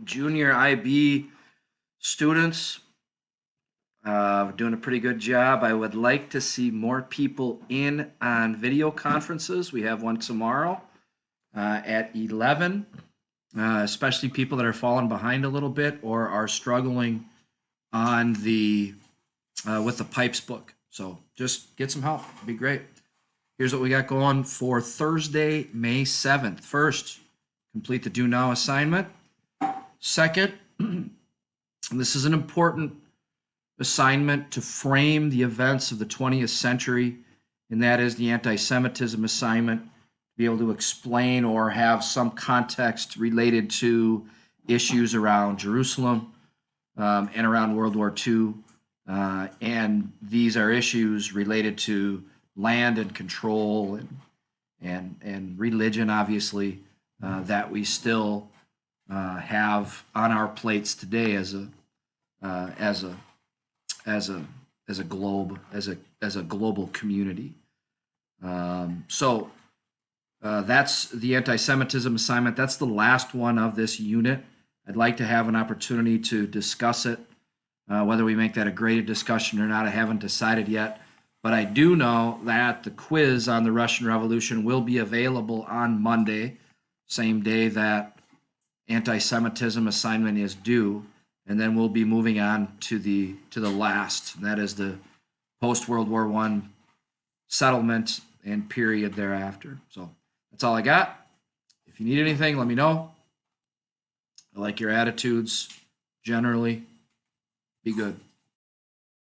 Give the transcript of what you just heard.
junior IB students. Doing a pretty good job. I would like to see more people in on video conferences. We have one tomorrow at 11, especially people that are falling behind a little bit or are struggling on the with the pipes book. So just get some help. It'd be great. Here's what we got going for Thursday, May 7th. First, complete the Do Now assignment. Second, this is an important assignment to frame the events of the 20th century, and that is the anti-Semitism assignment, to be able to explain or have some context related to issues around Jerusalem and around World War II. And these are issues related to land and control and religion, obviously, that we still have on our plates today as a globe, as a global community. So that's the anti-Semitism assignment. That's the last one of this unit. I'd like to have an opportunity to discuss it. Whether we make that a graded discussion or not, I haven't decided yet. But I do know that the quiz on the Russian Revolution will be available on Monday, same day that anti-Semitism assignment is due. And then we'll be moving on to the last, and that is the post-World War I settlement and period thereafter. So that's all I got. If you need anything, let me know. I like your attitudes generally. Be good.